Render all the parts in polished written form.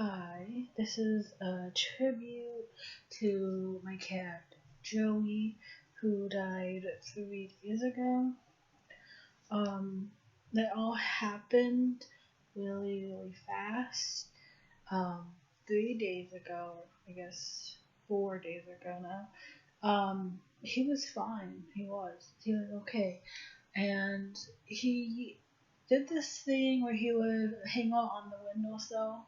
Hi, this is a tribute to my cat Joey, who died 3 days ago. Um, that all happened really fast. Um, 3 days ago, I guess 4 days ago now. He was fine. He was okay, and he did this thing where he would hang out on the windowsill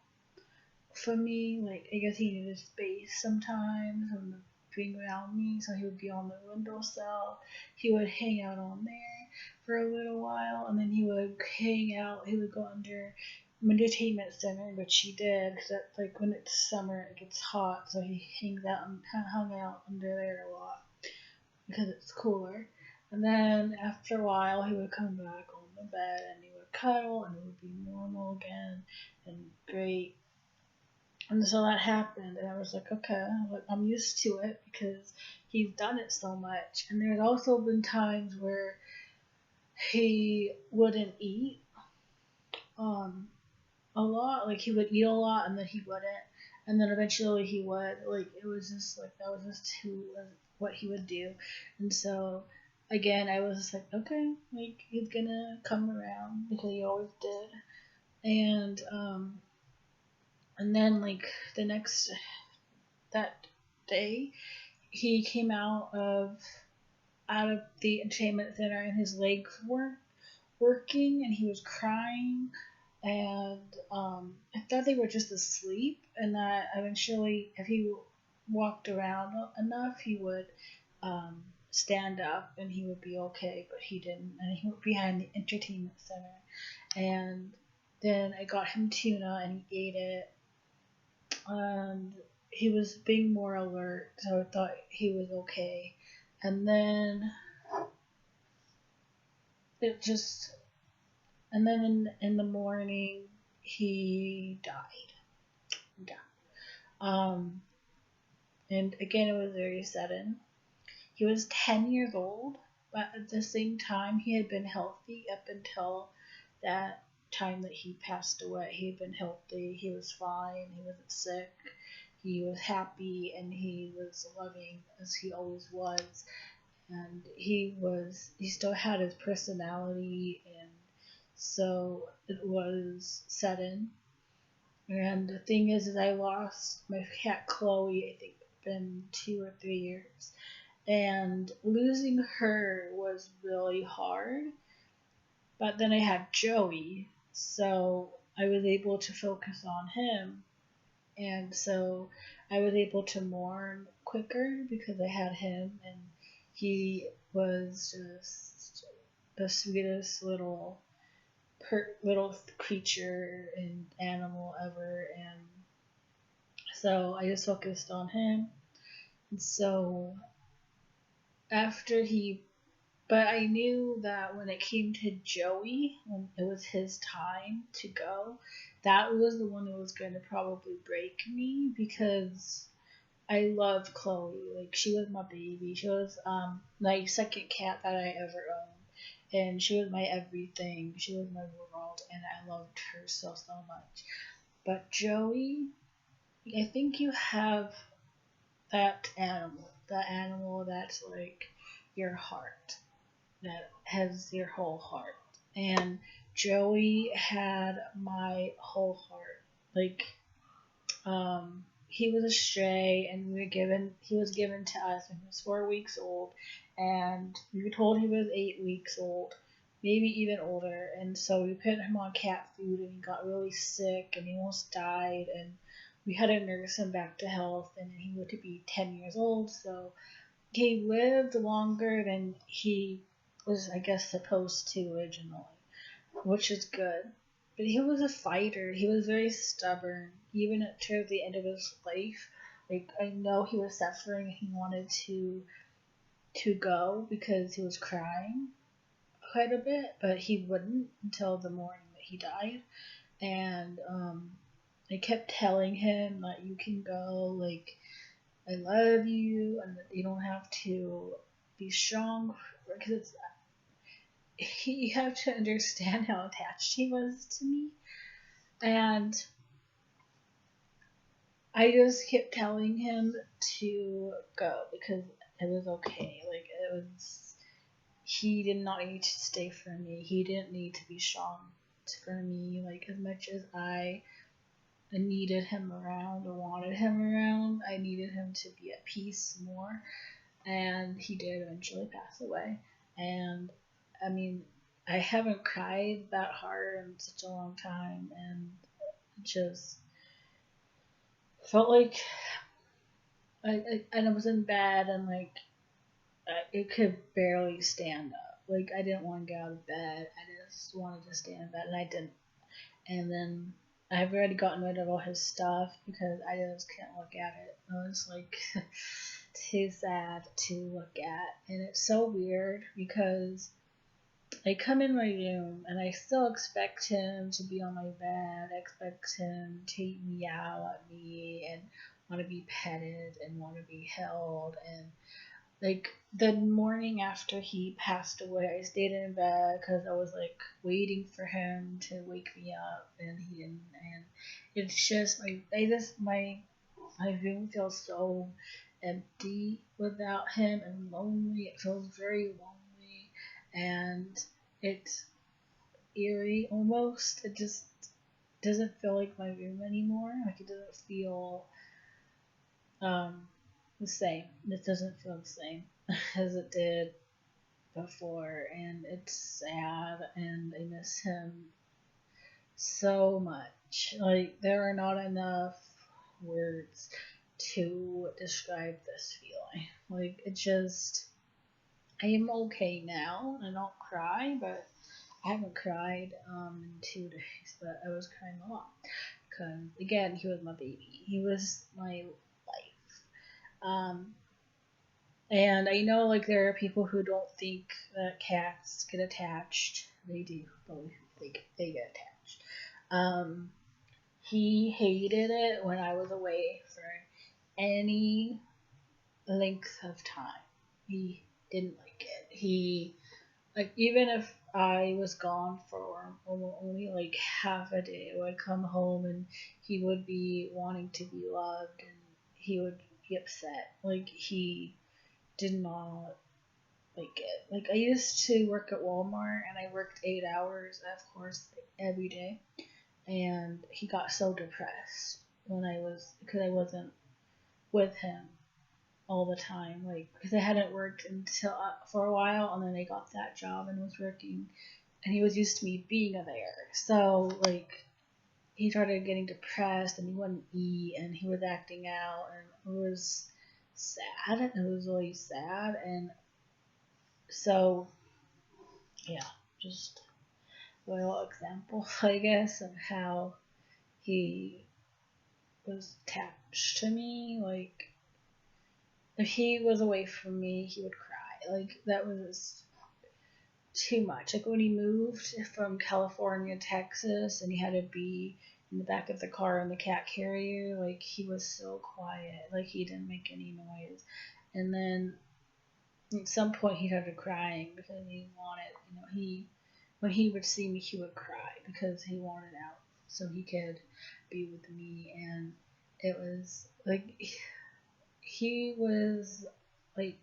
for me. Like, I guess he needed space sometimes and being around me, so he would be on the windowsill. He would hang out on there for a little while, and then he would hang out. He would go under entertainment center, which he did, because that's like when it's summer, it gets hot, so he hangs out and hung out under there a lot because it's cooler. And then after a while, he would come back on the bed and he would cuddle, and it would be normal again and great. And so that happened, and I was like, okay, I'm used to it because he's done it so much. And there's also been times where he wouldn't eat a lot. Like, he would eat a lot and then he wouldn't, and then eventually he would. Like, it was just like that was just what he would do. And so again, I was just like, okay, like, he's gonna come around because he always did. And then, like, the next that day, he came out of the entertainment center, and his legs weren't working, and he was crying. And I thought they were just asleep, and that eventually, if he walked around enough, he would um, stand up and he would be okay. But he didn't, and he went behind the entertainment center. And then I got him tuna, and he ate it, and he was being more alert, so I thought he was okay. And then it just, and then in the morning, he died. Yeah. Um, and again, it was very sudden. He was 10 years old, but at the same time, he had been healthy up until that time that he passed away. He had been healthy, he was fine, he wasn't sick, he was happy, and he was loving as he always was. And he still had his personality, and so it was sudden. And the thing is I lost my cat Chloe, I think it's been 2 or 3 years. And losing her was really hard. But then I had Joey, so I was able to focus on him. And so I was able to mourn quicker because I had him, and he was just the sweetest little creature and animal ever. And so I just focused on him. And so after he but I knew that when it came to Joey, when it was his time to go, that was the one that was going to probably break me because I loved Chloe. Like, she was my baby. She was my second cat that I ever owned. And she was my everything. She was my world, and I loved her so much. But Joey, I think you have that animal that's like your heart, that has your whole heart. And Joey had my whole heart. Like, he was a stray, and he was given to us when he was 4 weeks old, and we were told he was 8 weeks old, maybe even older. And so we put him on cat food, and he got really sick, and he almost died, and we had to nurse him back to health, and he lived to be 10 years old. So he lived longer than he was, I guess, supposed to originally, which is good. But he was a fighter. He was very stubborn, even towards the end of his life. Like, I know he was suffering. He wanted to go because he was crying quite a bit, but he wouldn't until the morning that he died. And I kept telling him that you can go. Like, I love you, and that you don't have to be strong, because you have to understand how attached he was to me. And I just kept telling him to go because it was okay. Like, it was, he did not need to stay for me. He didn't need to be strong for me. Like, as much as I needed him around or wanted him around, I needed him to be at peace more. And he did eventually pass away. And I mean, I haven't cried that hard in such a long time, and just felt like I was in bed, and like it could barely stand up. Like, I didn't want to get out of bed. I just wanted to stay in bed, and I didn't. And then I've already gotten rid of all his stuff because I just can't look at it. I was like too sad to look at, and it's so weird because I come in my room and I still expect him to be on my bed. I expect him to meow at me and want to be petted and want to be held. And like the morning after he passed away, I stayed in bed because I was like waiting for him to wake me up, and he didn't. And it's just my room feels so empty without him and lonely. It feels very lonely, and it's eerie almost. It just doesn't feel like my room anymore. Like, it doesn't feel the same. It doesn't feel the same as it did before, and it's sad, and I miss him so much. Like, there are not enough words to describe this feeling. Like, it just, I am okay now. I don't cry, but I haven't cried in 2 days, but I was crying a lot because, again, he was my baby. He was my life. And I know, like, there are people who don't think that cats get attached. They do. They get attached. He hated it when I was away for any length of time. He didn't like it. He, like, even if I was gone for only like half a day, I would come home and he would be wanting to be loved, and he would be upset. Like, he did not like it. Like, I used to work at Walmart, and I worked 8 hours, of course, every day. And he got so depressed because I wasn't with him all the time, like, because I hadn't worked until for a while, and then I got that job and was working, and he was used to me being there. So, like, he started getting depressed, and he wouldn't eat, and he was acting out, and it was sad. It was really sad, and so yeah, just a little example, I guess, of how he was attached to me. Like, if he was away from me, he would cry. Like, that was too much. Like, when he moved from California to Texas, and he had to be in the back of the car in the cat carrier, like, he was so quiet. Like, he didn't make any noise. And then at some point he started crying because he wanted, when he would see me, he would cry because he wanted out so he could be with me. And it was like, he was like,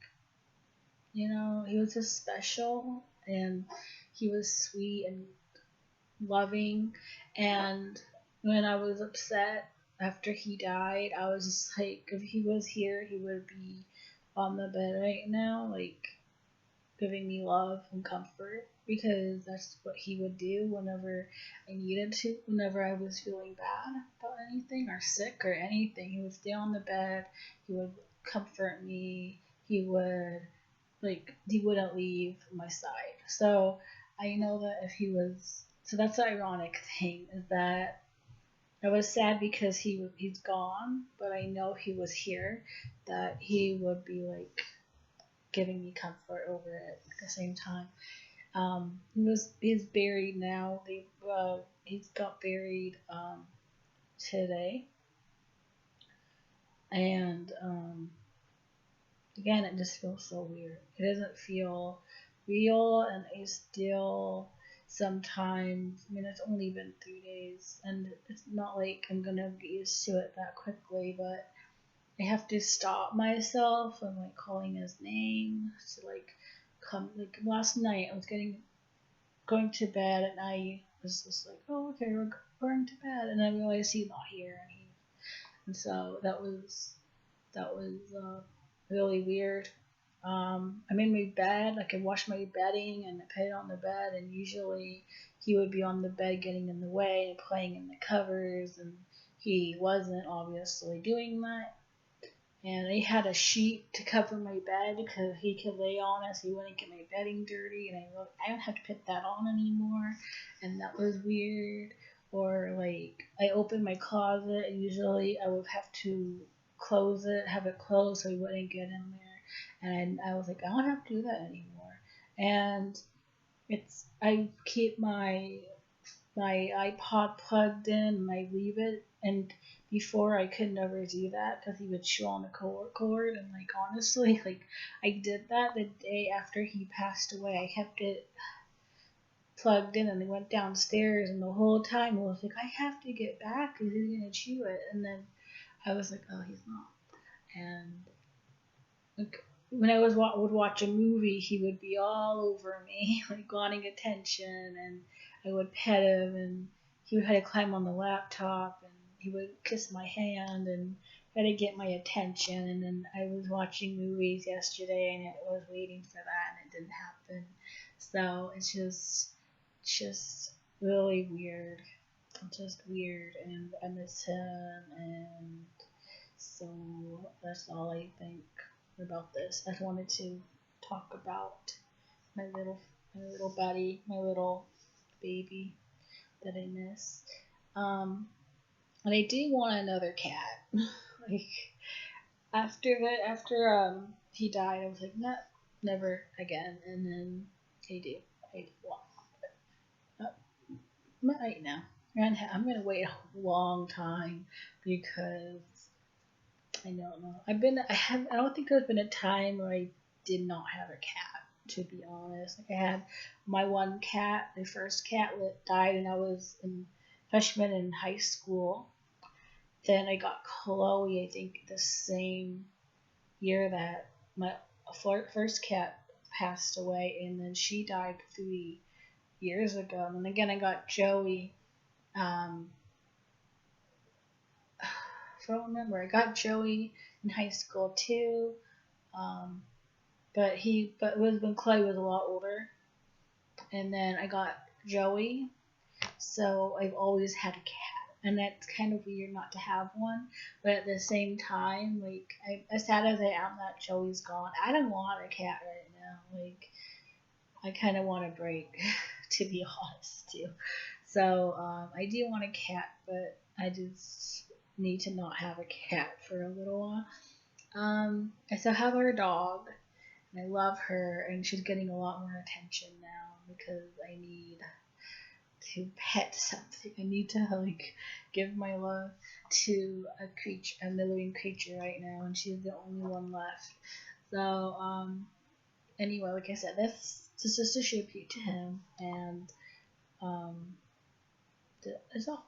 he was just special, and he was sweet and loving. And when I was upset after he died, I was just like, if he was here, he would be on the bed right now, like, giving me love and comfort, because that's what he would do whenever I needed to. Whenever I was feeling bad about anything or sick or anything, he would stay on the bed, he would comfort me, he wouldn't leave my side. So I know that if he was, so that's the ironic thing, is that I was sad because he's gone, but I know he was here, that he would be like giving me comfort over it at the same time. He's buried now. He's got buried today, and again, it just feels so weird. It doesn't feel real, and I still sometimes. I mean, it's only been 3 days, and it's not like I'm gonna get used to it that quickly, but I have to stop myself from like calling his name to like come. Like last night, I was going to bed, and I was just like, oh, okay, we're going to bed, and I realized he's not here, and so that was really weird. I made my bed, like I washed my bedding and I put it on the bed, and usually he would be on the bed getting in the way and playing in the covers, and he wasn't obviously doing that. And I had a sheet to cover my bed because he could lay on it so he wouldn't get my bedding dirty, and I don't have to put that on anymore, and that was weird. Or like I opened my closet, and usually I would have to have it closed so he wouldn't get in there, and I was like, I don't have to do that anymore. And I keep my iPod plugged in, and I leave it. And before I could never do that because he would chew on the cord. And like honestly, like I did that the day after he passed away. I kept it plugged in, and I went downstairs, and the whole time I was like, I have to get back because he's gonna chew it. And then I was like, oh, he's not. And like when I would watch a movie, he would be all over me, like wanting attention, and I would pet him, and he would have to climb on the laptop, and he would kiss my hand, and try to get my attention. And then I was watching movies yesterday, and I was waiting for that, and it didn't happen. So it's just really weird. It's just weird, and I miss him, and so that's all I think about this. I wanted to talk about my little my little buddy, my little baby that I miss. Um, and I do want another cat. Like after he died, I was like, no, never again. And then I do want right now. And I'm gonna wait a long time because I don't know. I don't think there's been a time where I did not have a cat, to be honest. Like I had my one cat, the first cat that died, and I was in freshman in high school. Then I got Chloe, I think the same year that my first cat passed away, and then she died 3 years ago. And then again, I got Joey. Um, I don't remember. I got Joey in high school too. Um, but it was when Clay was a lot older, and then I got Joey, so I've always had a cat, and that's kind of weird not to have one, but at the same time, like as sad as I am that Joey's gone, I don't want a cat right now. Like I kind of want a break, to be honest too. So I do want a cat, but I just need to not have a cat for a little while. I still have our dog, and I love her, and she's getting a lot more attention now because I need to pet something. I need to like give my love to a living creature right now, and she's the only one left. So anyway, like I said, this is just a tribute to him, and that's all.